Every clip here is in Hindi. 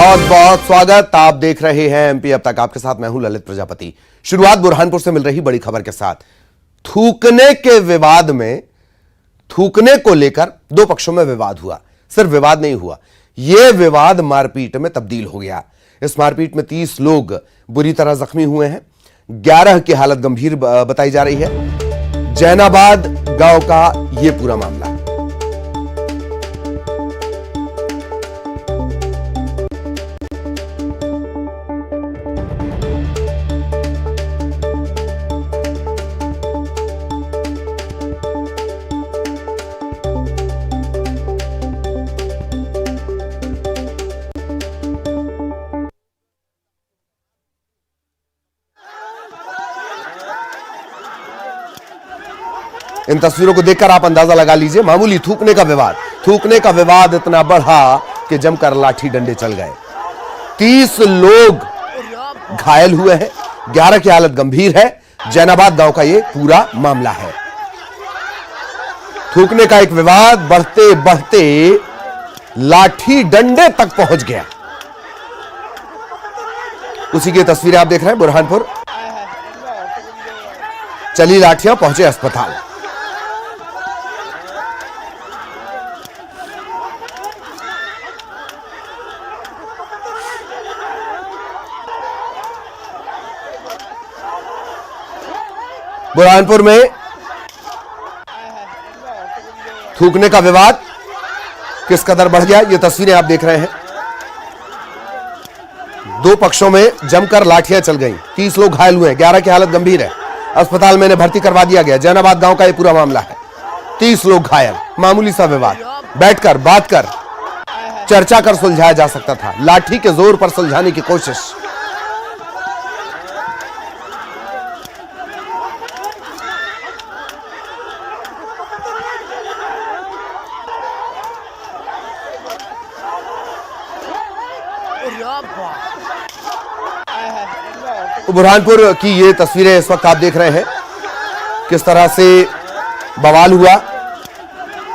बहुत बहुत स्वागत। आप देख रहे हैं एमपी अब तक। आपके साथ मैं हूं ललित प्रजापति। शुरुआत बुरहानपुर से मिल रही बड़ी खबर के साथ। थूकने के विवाद में, थूकने को लेकर दो पक्षों में विवाद हुआ। सिर्फ विवाद नहीं हुआ, यह विवाद मारपीट में तब्दील हो गया। इस मारपीट में 30 लोग बुरी तरह जख्मी हुए हैं। 11 की हालत गंभीर बताई जा रही है। जैनाबाद गांव का यह पूरा मामला। इन तस्वीरों को देखकर आप अंदाजा लगा लीजिए। मामूली थूकने का विवाद इतना बढ़ा कि जमकर लाठी डंडे चल गए। 30 लोग घायल हुए हैं। 11 की हालत गंभीर है। जैनाबाद गांव का यह पूरा मामला है। थूकने का एक विवाद बढ़ते बढ़ते लाठी डंडे तक पहुंच गया। उसी की तस्वीरें आप देख रहे हैं। बुरहानपुर चली लाठियां, पहुंचे अस्पताल। बुरहानपुर में थूकने का विवाद किस कदर बढ़ गया, ये तस्वीरें आप देख रहे हैं। दो पक्षों में जमकर लाठियां चल गईं। 30 लोग घायल हुए हैं। 11 की हालत गंभीर है। अस्पताल में इन्हें भर्ती करवा दिया गया। जैनाबाद गांव का यह पूरा मामला है। 30 लोग घायल। मामूली सा विवाद, बैठकर बात कर चर्चा कर सुलझाया जा सकता था। लाठी के जोर पर सुलझाने की कोशिश। बुरहानपुर की ये तस्वीरें इस वक्त आप देख रहे हैं, किस तरह से बवाल हुआ।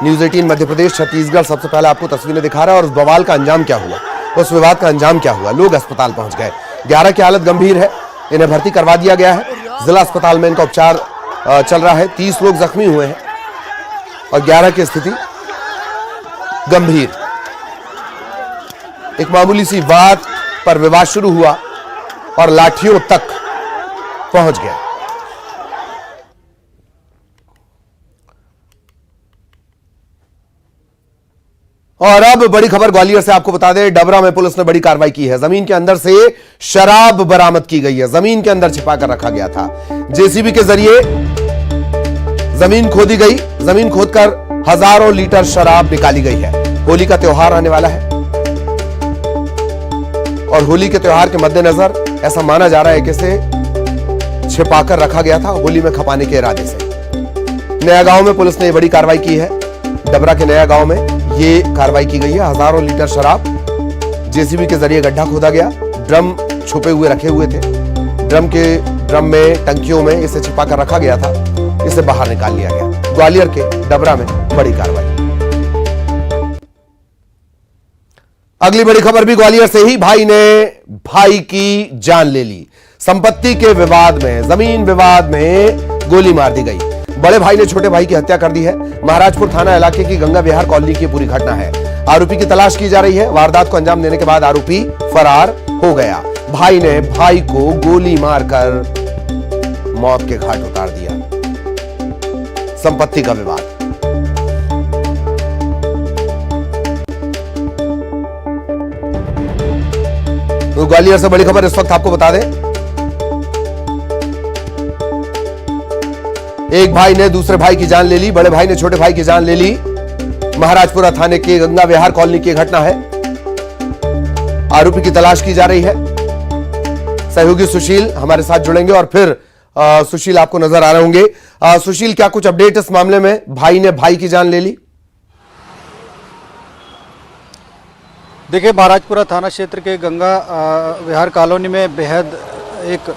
न्यूज़ 18 मध्य प्रदेश छत्तीसगढ़ सबसे पहले आपको तस्वीरें दिखा रहा है। और उस बवाल का अंजाम क्या हुआ, उस विवाद का अंजाम क्या हुआ। लोग अस्पताल पहुंच गए। 11 की हालत गंभीर है। इन्हें भर्ती करवा दिया गया है। जिला अस्पताल में इनका उपचार चल रहा है। 30 लोग जख्मी हुए हैं और 11 की स्थिति गंभीर। एक मामूली सी बात पर विवाद शुरू हुआ और लाठियों तक पहुंच गया। और अब बड़ी खबर ग्वालियर से आपको बता दें, डबरा में पुलिस ने बड़ी कार्रवाई की है। जमीन के अंदर से शराब बरामद की गई है। जमीन के अंदर छिपाकर रखा गया था। जेसीबी के जरिए जमीन खोदी गई। जमीन खोदकर हजारों लीटर शराब निकाली गई है। होली का त्योहार आने वाला है और होली के त्योहार के मद्देनजर ऐसा माना जा रहा है कि इसे छिपाकर रखा गया था, होली में खपाने के इरादे से। नया गांव में पुलिस ने बड़ी कार्रवाई की है। डबरा के नया गांव में ये कार्रवाई की गई है। हजारों लीटर शराब जेसीबी के जरिए गड्ढा खोदा गया। ड्रम छुपे हुए रखे हुए थे। ड्रम में, टंकियों में इसे छिपाकर रखा गया था। इसे बाहर निकाल लिया गया। ग्वालियर के डबरा में बड़ी कार्रवाई। अगली बड़ी खबर भी ग्वालियर से ही। भाई ने भाई की जान ले ली। संपत्ति के विवाद में, जमीन विवाद में गोली मार दी गई। बड़े भाई ने छोटे भाई की हत्या कर दी है। महाराजपुर थाना इलाके की गंगा विहार कॉलोनी की पूरी घटना है। आरोपी की तलाश की जा रही है। वारदात को अंजाम देने के बाद आरोपी फरार हो गया। भाई ने भाई को गोली मारकर मौत के घाट उतार दिया। संपत्ति का विवाद। तो ग्वालियर से बड़ी खबर इस वक्त आपको बता दें, एक भाई ने दूसरे भाई की जान ले ली। बड़े भाई ने छोटे भाई की जान ले ली। महाराजपुरा थाने के गंगा विहार कॉलोनी की घटना है। आरोपी की तलाश की जा रही है। सहयोगी सुशील हमारे साथ जुड़ेंगे और फिर सुशील आपको नजर आ रहे होंगे। सुशील, क्या कुछ अपडेट इस मामले में? भाई ने भाई की जान ले ली। देखिए, महाराजपुरा थाना क्षेत्र के गंगा विहार कॉलोनी में बेहद एक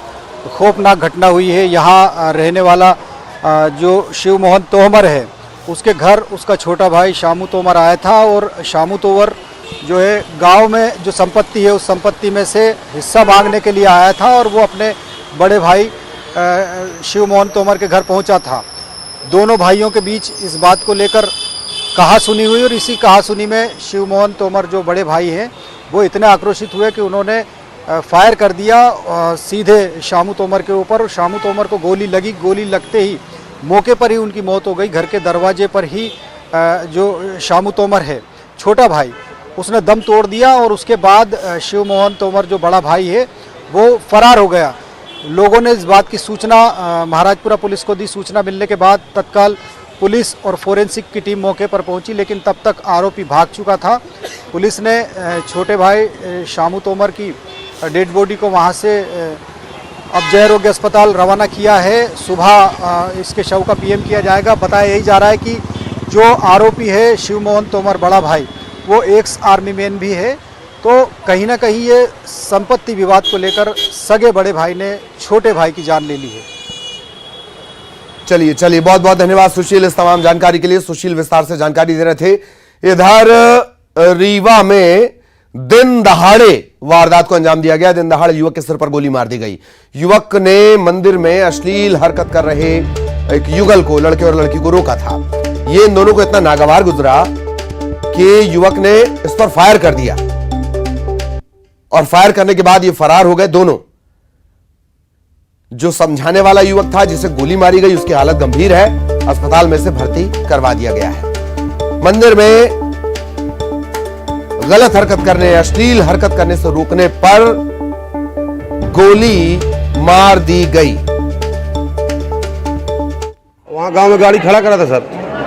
खौफनाक घटना हुई है। यहाँ रहने वाला जो शिव मोहन तोमर है, उसके घर उसका छोटा भाई शामू तोमर आया था और शामू तोमर जो है गांव में जो संपत्ति है उस संपत्ति में से हिस्सा मांगने के लिए आया था और वो अपने बड़े भाई शिव मोहन तोमर के घर पहुंचा था। दोनों भाइयों के बीच इस बात को लेकर कहा सुनी हुई और इसी कहा सुनी में शिव मोहन तोमर जो बड़े भाई हैं वो इतने आक्रोशित हुए कि उन्होंने फायर कर दिया सीधे शामू तोमर के ऊपर और शामू तोमर को गोली लगी। गोली लगते ही मौके पर ही उनकी मौत हो गई। घर के दरवाजे पर ही जो शामू तोमर है छोटा भाई उसने दम तोड़ दिया और उसके बाद शिव मोहन तोमर जो बड़ा भाई है वो फरार हो गया। लोगों ने इस बात की सूचना महाराजपुरा पुलिस को दी। सूचना मिलने के बाद तत्काल पुलिस और फोरेंसिक की टीम मौके पर पहुंची, लेकिन तब तक आरोपी भाग चुका था। पुलिस ने छोटे भाई शामू तोमर की डेड बॉडी को वहां से अब जय आरोग्य अस्पताल रवाना किया है। सुबह इसके शव का पीएम किया जाएगा। बताया यही जा रहा है कि जो आरोपी है शिव मोहन तोमर बड़ा भाई वो एक्स आर्मी मैन भी है। तो कहीं ना कहीं ये संपत्ति विवाद को लेकर सगे बड़े भाई ने छोटे भाई की जान ले ली है। चलिए चलिए, बहुत बहुत धन्यवाद सुशील इस तमाम जानकारी के लिए। सुशील विस्तार से जानकारी दे रहे थे। इधर रीवा में दिन दहाड़े वारदात को अंजाम दिया गया। दिन दहाड़े युवक के सिर पर गोली मार दी गई। युवक ने मंदिर में अश्लील हरकत कर रहे एक युगल को, लड़के और लड़की को रोका था। ये इन दोनों को इतना नागवार गुजरा कि युवक ने इस पर फायर कर दिया और फायर करने के बाद ये फरार हो गए दोनों। जो समझाने वाला युवक था जिसे गोली मारी गई उसकी हालत गंभीर है, अस्पताल में से भर्ती करवा दिया गया है। मंदिर में गलत हरकत करने, अश्लील हरकत करने से रोकने पर गोली मार दी गई। वहाँ गांव में गाड़ी खड़ा करा था सर,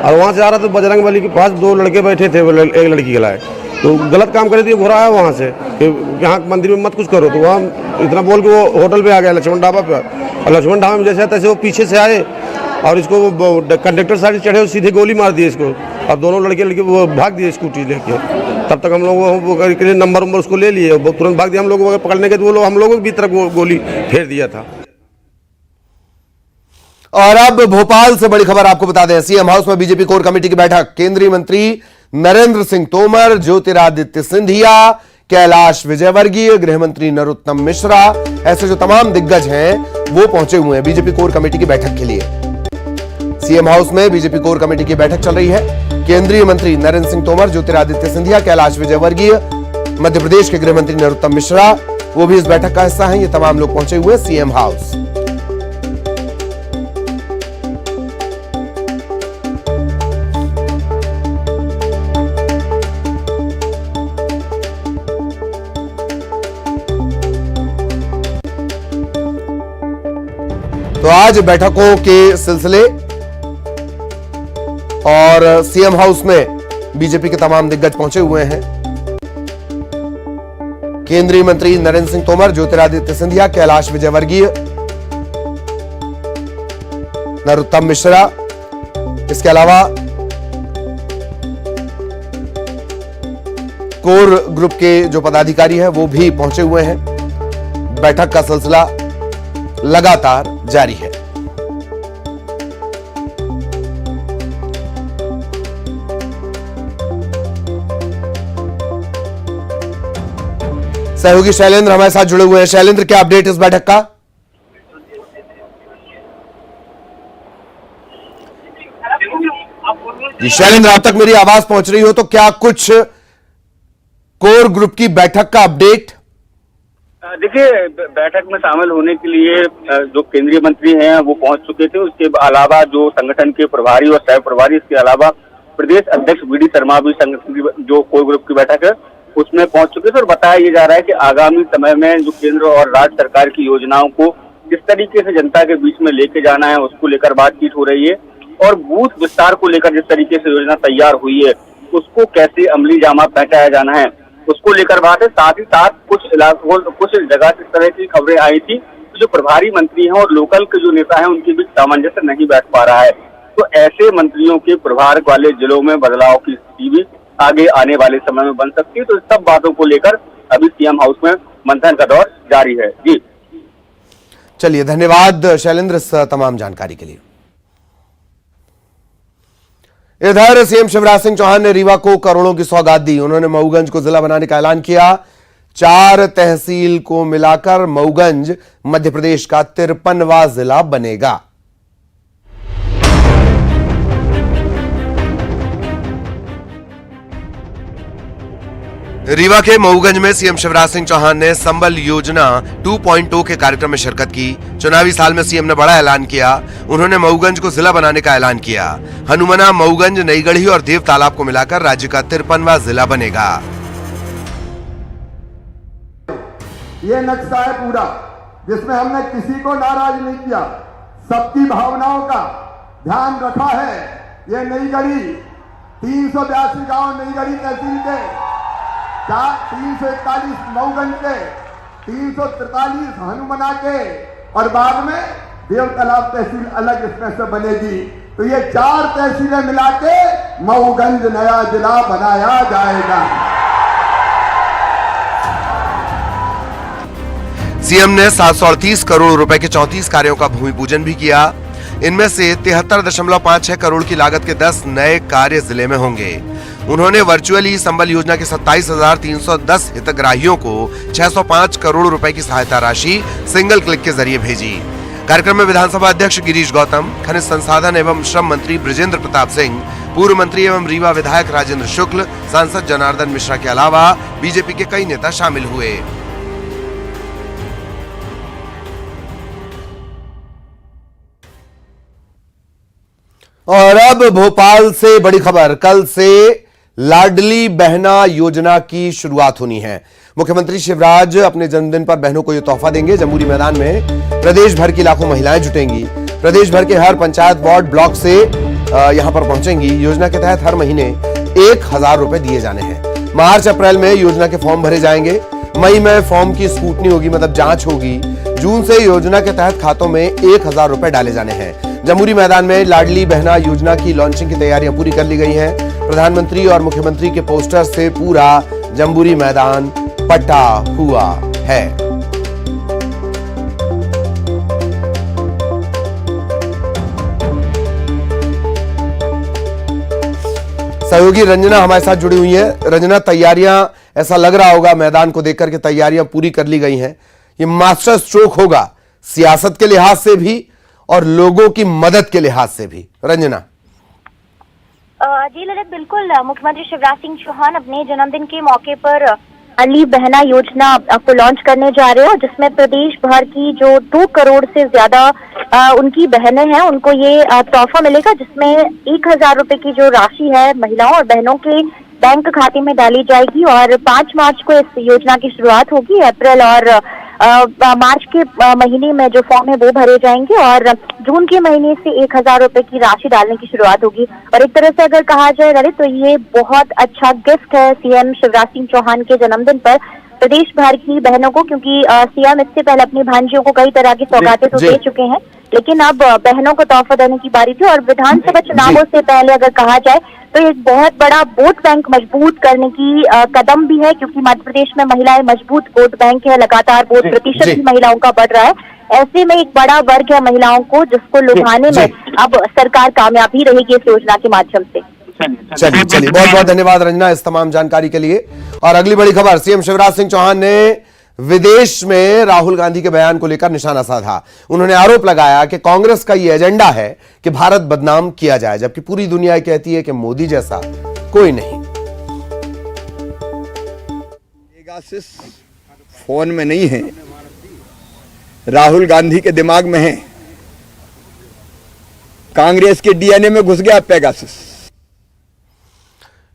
और वहाँ से आ रहा था बजरंग बली के पास दो लड़के बैठे थे, एक लड़की के लाए तो गलत काम करे थे। घुरा है वहाँ से कि यहाँ मंदिर में मत कुछ करो, तो वहाँ इतना बोल के वो होटल पे आ गया लक्ष्मण ढाबा पे। और लक्ष्मण ढाबा में जैसे तैसे वो पीछे से आए और इसको कंडक्टर साइड चढ़े, सीधे गोली मार दी इसको और दोनों लड़के वो भाग दिए स्कूटी लेके। तब तक हम लोग नंबर उसको ले लिए, वो तुरंत भाग दिया। हम लोग पकड़ने के तो हम लोगों की तरफ गोली फेर दिया था। और अब भोपाल से बड़ी खबर आपको बता दें। सीएम हाउस में बीजेपी कोर कमेटी की बैठक। केंद्रीय मंत्री नरेंद्र सिंह तोमर, ज्योतिरादित्य सिंधिया, कैलाश विजयवर्गीय, गृह मंत्री नरोत्तम मिश्रा, ऐसे जो तमाम दिग्गज हैं वो पहुंचे हुए हैं बीजेपी कोर कमेटी की बैठक के लिए। सीएम हाउस में बीजेपी कोर कमेटी की बैठक चल रही है। केंद्रीय मंत्री नरेंद्र सिंह तोमर, ज्योतिरादित्य सिंधिया, कैलाश विजयवर्गीय, मध्य प्रदेश के गृह मंत्री नरोत्तम मिश्रा वो भी इस बैठक का हिस्सा हैं। ये तमाम लोग पहुंचे हुए सीएम हाउस। तो आज बैठकों के सिलसिले और सीएम हाउस में बीजेपी के तमाम दिग्गज पहुंचे हुए हैं। केंद्रीय मंत्री नरेंद्र सिंह तोमर, ज्योतिरादित्य सिंधिया, कैलाश विजयवर्गीय, नरोत्तम मिश्रा, इसके अलावा कोर ग्रुप के जो पदाधिकारी हैं वो भी पहुंचे हुए हैं। बैठक का सिलसिला लगातार जारी है। सहयोगी शैलेंद्र हमारे साथ जुड़े हुए हैं। शैलेंद्र, क्या अपडेट इस बैठक का? जी शैलेंद्र, अब तक मेरी आवाज पहुंच रही हो तो क्या कुछ कोर ग्रुप की बैठक का अपडेट? देखिए, बैठक में शामिल होने के लिए जो केंद्रीय मंत्री हैं वो पहुंच चुके थे। उसके अलावा जो संगठन के प्रभारी और सह प्रभारी, इसके अलावा प्रदेश अध्यक्ष वीडी शर्मा भी संगठन की जो कोर ग्रुप की बैठक है उसमें पहुंच चुके थे। और बताया ये जा रहा है कि आगामी समय में जो केंद्र और राज्य सरकार की योजनाओं को किस तरीके से जनता के बीच में लेके जाना है उसको लेकर बातचीत हो रही है। और बूथ विस्तार को लेकर जिस तरीके से योजना तैयार हुई है उसको कैसे अमली जामा पहचाया जाना है उसको लेकर बात है। साथ ही साथ कुछ जगह इस तरह की खबरें आई थी जो प्रभारी मंत्री हैं और लोकल के जो नेता हैं उनके बीच सामंजस्य नहीं बैठ पा रहा है। तो ऐसे मंत्रियों के प्रभार वाले जिलों में बदलाव की स्थिति भी आगे आने वाले समय में बन सकती है। तो इस सब बातों को लेकर अभी सीएम हाउस में मंथन का दौर जारी है। जी चलिए, धन्यवाद शैलेंद्र इस तमाम जानकारी के लिए। इधर सीएम शिवराज सिंह चौहान ने रीवा को करोड़ों की सौगात दी। उन्होंने मऊगंज को जिला बनाने का ऐलान किया। 4 तहसील को मिलाकर मऊगंज मध्य प्रदेश का 53वां जिला बनेगा। रीवा के मऊगंज में सीएम शिवराज सिंह चौहान ने संबल योजना 2.0 के कार्यक्रम में शिरकत की। चुनावी साल में सीएम ने बड़ा ऐलान किया। उन्होंने मऊगंज को जिला बनाने का ऐलान किया। हनुमना, मऊगंज, नईगढ़ी और देव तालाब को मिलाकर राज्य का 53वां जिला बनेगा। ये नक्शा है पूरा, जिसमें हमने किसी को नाराज नहीं किया, सबकी भावनाओं का ध्यान रखा है। ये नईगढ़ी 382 गांव नईगढ़ी तहसील के, 341 मऊगंज के, 343 हनुमना के और बाद में देव तालाब तहसील अलग इसमें से बनेगी। तो ये 4 तहसीलें मिला के मऊगंज नया जिला बनाया जाएगा। सीएम ने 738 करोड़ रुपए के 34 कार्यों का भूमि पूजन भी किया। इनमें से 73.56 करोड़ की लागत के 10 नए कार्य जिले में होंगे। उन्होंने वर्चुअली संबल योजना के 27,310 हितग्राहियों को 605 करोड़ रुपए की सहायता राशि सिंगल क्लिक के जरिए भेजी। कार्यक्रम में विधानसभा अध्यक्ष गिरीश गौतम, खनिज संसाधन एवं श्रम मंत्री बृजेंद्र प्रताप सिंह, पूर्व मंत्री एवं रीवा विधायक राजेंद्र शुक्ल, सांसद जनार्दन मिश्रा के अलावा बीजेपी के कई नेता शामिल हुए। और अब भोपाल से बड़ी खबर, कल से लाडली बहना योजना की शुरुआत होनी है। मुख्यमंत्री शिवराज अपने जन्मदिन पर बहनों को यह तोहफा देंगे। जम्बूरी मैदान में प्रदेश भर की लाखों महिलाएं जुटेंगी। प्रदेश भर के हर पंचायत, वार्ड, ब्लॉक से यहां पर पहुंचेंगी। योजना के तहत हर महीने 1000 रुपए दिए जाने हैं। मार्च अप्रैल में योजना के फॉर्म भरे जाएंगे। मई में फॉर्म की स्क्रूटनी होगी, मतलब जांच होगी। जून से योजना के तहत खातों में 1000 रुपए डाले जाने हैं। जम्बूरी मैदान में लाडली बहना योजना की लॉन्चिंग की तैयारियां पूरी कर ली गई हैं। प्रधानमंत्री और मुख्यमंत्री के पोस्टर से पूरा जम्बूरी मैदान पटा हुआ है। सहयोगी रंजना हमारे साथ जुड़ी हुई है। रंजना, तैयारियां, ऐसा लग रहा होगा मैदान को देखकर के तैयारियां पूरी कर ली गई हैं। ये मास्टर स्ट्रोक होगा सियासत के लिहाज से भी और लोगों की मदद के लिहाज से भी। रंजना। जी ललित, बिल्कुल। मुख्यमंत्री शिवराज सिंह चौहान अपने जन्मदिन के मौके पर लाडली बहना योजना को लॉन्च करने जा रहे हैं, जिसमें प्रदेश भर की जो 2 करोड़ से ज्यादा उनकी बहनें हैं, उनको ये तोहफा मिलेगा, जिसमें 1000 रुपए की जो राशि है महिलाओं और बहनों के बैंक खाते में डाली जाएगी। और 5 मार्च को इस योजना की शुरुआत होगी। अप्रैल और मार्च के महीने में जो फॉर्म है वो भरे जाएंगे और जून के महीने से 1000 रुपए की राशि डालने की शुरुआत होगी। और एक तरह से अगर कहा जाए ललित, तो ये बहुत अच्छा गिफ्ट है सीएम शिवराज सिंह चौहान के जन्मदिन पर प्रदेश भर की बहनों को, क्योंकि सीएम इससे पहले अपनी भांजियों को कई तरह की सौगातें तो दे चुके हैं, लेकिन अब बहनों को तोहफा देने की बारी थी। और विधानसभा चुनावों से पहले अगर कहा जाए तो एक बहुत बड़ा वोट बैंक मजबूत करने की कदम भी है, क्योंकि मध्य प्रदेश में महिलाएं मजबूत वोट बैंक है। लगातार वोट प्रतिशत भी महिलाओं का बढ़ रहा है। ऐसे में एक बड़ा वर्ग है महिलाओं को, जिसको लुभाने में अब सरकार कामयाबी रहेगी इस योजना के माध्यम से। चलिए बहुत बहुत धन्यवाद रंजना इस तमाम जानकारी के लिए। और अगली बड़ी खबर, सीएम शिवराज सिंह चौहान ने विदेश में राहुल गांधी के बयान को लेकर निशाना साधा। उन्होंने आरोप लगाया कि कांग्रेस का यह एजेंडा है कि भारत बदनाम किया जाए, जबकि पूरी दुनिया कहती है कि मोदी जैसा कोई नहीं। पेगासस फोन में नहीं है, राहुल गांधी के दिमाग में है। कांग्रेस के डीएनए में घुस गया पेगासस।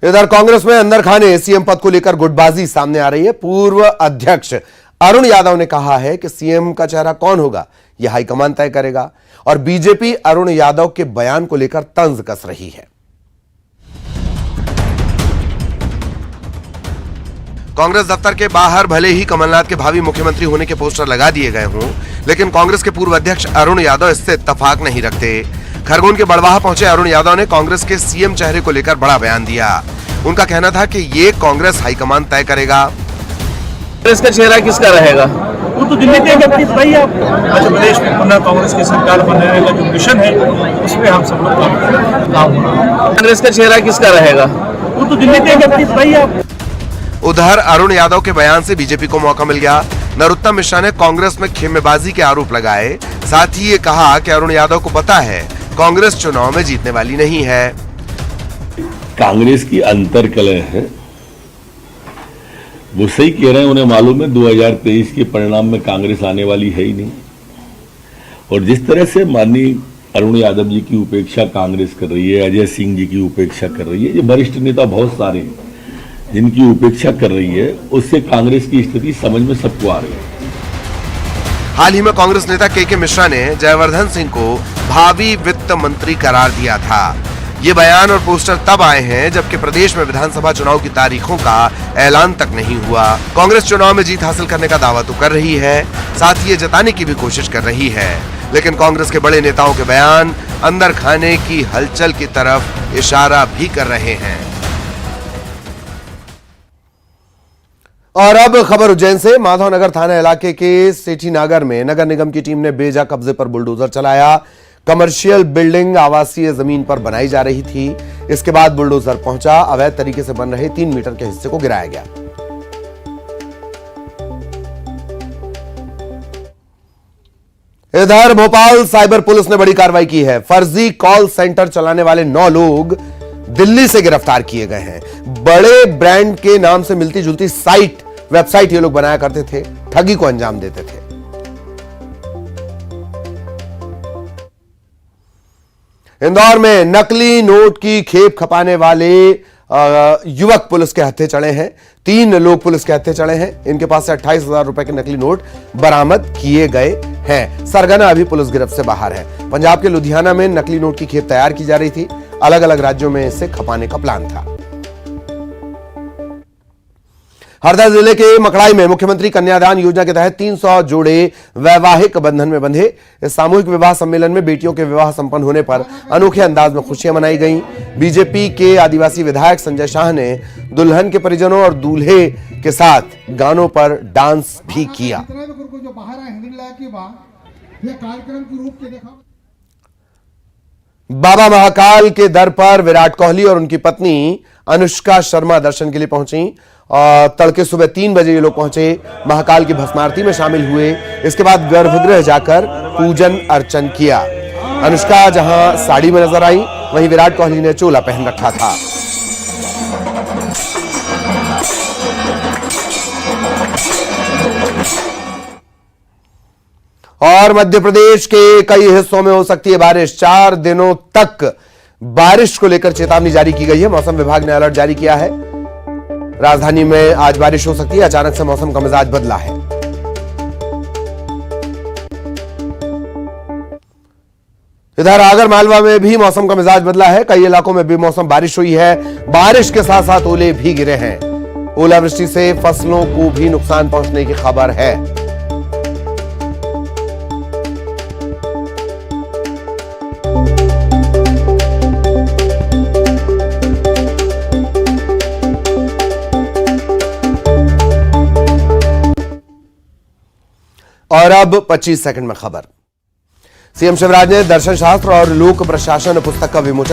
इधर कांग्रेस में अंदर खाने सीएम पद को लेकर गुटबाजी सामने आ रही है। पूर्व अध्यक्ष अरुण यादव ने कहा है कि सीएम का चेहरा कौन होगा यह हाईकमान तय करेगा, और बीजेपी अरुण यादव के बयान को लेकर तंज कस रही है। कांग्रेस दफ्तर के बाहर भले ही कमलनाथ के भावी मुख्यमंत्री होने के पोस्टर लगा दिए गए हों, लेकिन कांग्रेस के पूर्व अध्यक्ष अरुण यादव इससे इत्तेफाक नहीं रखते। खरगोन के बड़वाह पहुंचे अरुण यादव ने कांग्रेस के सीएम चेहरे को लेकर बड़ा बयान दिया। उनका कहना था कि ये कांग्रेस हाईकमान तय करेगा। कांग्रेस का चेहरा किसका रहेगा? वो तो दिल्ली के अपनी बताइए आप। मध्य प्रदेश में पुनः कांग्रेस की सरकार बनाने का जो मिशन है उस पर हम सब लोग काम हो रहा है। कांग्रेस का चेहरा किसका रहेगा? वो तो दिल्ली के अपनी बताइए आप। उधर अरुण यादव के बयान से बीजेपी को मौका मिल गया। नरोत्तम मिश्रा ने कांग्रेस में खेमेबाजी के आरोप लगाए। साथ ही ये कहा कि अरुण यादव को पता है कांग्रेस चुनाव में जीतने वाली नहीं है। कांग्रेस की अंतर्कलह है, वो सही कह रहे हैं, उन्हें मालूम है 2023 के परिणाम में कांग्रेस आने वाली है ही नहीं। और जिस तरह से माननीय अरुण यादव जी की उपेक्षा कांग्रेस कर रही है, अजय सिंह जी की उपेक्षा कर रही है, ये वरिष्ठ नेता बहुत सारे हैं जिनकी उपेक्षा कर रही है, उससे कांग्रेस की स्थिति समझ में सबको आ रही है। हाल ही में कांग्रेस नेता के मिश्रा ने जयवर्धन सिंह को भावी वित्त मंत्री करार दिया था। ये बयान और पोस्टर तब आए हैं जबकि प्रदेश में विधानसभा चुनाव की तारीखों का ऐलान तक नहीं हुआ। कांग्रेस चुनाव में जीत हासिल करने का दावा तो कर रही है, साथ ही ये जताने की भी कोशिश कर रही है, लेकिन कांग्रेस के बड़े नेताओं के बयान अंदर खाने की हलचल की तरफ इशारा भी कर रहे हैं। और अब खबर उज्जैन से। माधवनगर थाना इलाके के सेठी नागर में नगर निगम की टीम ने बेजा कब्जे पर बुलडोजर चलाया। कमर्शियल बिल्डिंग आवासीय जमीन पर बनाई जा रही थी। इसके बाद बुलडोजर पहुंचा, अवैध तरीके से बन रहे 3 मीटर के हिस्से को गिराया गया। इधर भोपाल साइबर पुलिस ने बड़ी कार्रवाई की है। फर्जी कॉल सेंटर चलाने वाले 9 लोग दिल्ली से गिरफ्तार किए गए हैं। बड़े ब्रांड के नाम से मिलती जुलती वेबसाइट ये लोग बनाया करते थे, ठगी को अंजाम देते थे। इंदौर में नकली नोट की खेप खपाने वाले युवक पुलिस के हत्थे चढ़े हैं। 3 लोग पुलिस के हत्थे चढ़े हैं। इनके पास से 28,000 रुपए के नकली नोट बरामद किए गए हैं। सरगना अभी पुलिस गिरफ्त से बाहर है। पंजाब के लुधियाना में नकली नोट की खेप तैयार की जा रही थी। अलग अलग राज्यों में इसे खपाने का प्लान था। हरदा जिले के मकड़ाई में मुख्यमंत्री कन्यादान योजना के तहत 300 जोड़े वैवाहिक बंधन में बंधे। इस सामूहिक विवाह सम्मेलन में बेटियों के विवाह संपन्न होने पर अनोखे अंदाज में खुशियां मनाई गईं। बीजेपी के आदिवासी विधायक संजय शाह ने दुल्हन के परिजनों और दूल्हे के साथ गानों पर डांस भी किया। बाबा महाकाल के दर पर विराट कोहली और उनकी पत्नी अनुष्का शर्मा दर्शन के लिए पहुंची। और तड़के सुबह 3 बजे ये लोग पहुंचे, महाकाल की भस्म आरती में शामिल हुए। इसके बाद गर्भगृह जाकर पूजन अर्चन किया। अनुष्का जहां साड़ी में नजर आई, वहीं विराट कोहली ने चोला पहन रखा था। और मध्य प्रदेश के कई हिस्सों में हो सकती है बारिश। 4 दिनों तक बारिश को लेकर चेतावनी जारी की गई है। मौसम विभाग ने अलर्ट जारी किया है। राजधानी में आज बारिश हो सकती है। अचानक से मौसम का मिजाज बदला है। इधर आगर मालवा में भी मौसम का मिजाज बदला है। कई इलाकों में बेमौसम बारिश हुई है। बारिश के साथ साथ ओले भी गिरे हैं। ओलावृष्टि से फसलों को भी नुकसान पहुंचने की खबर है। और अब 25 सेकंड में खबर। सीएम शिवराज ने दर्शन शास्त्र और लोक प्रशासन पुस्तक का विमोचन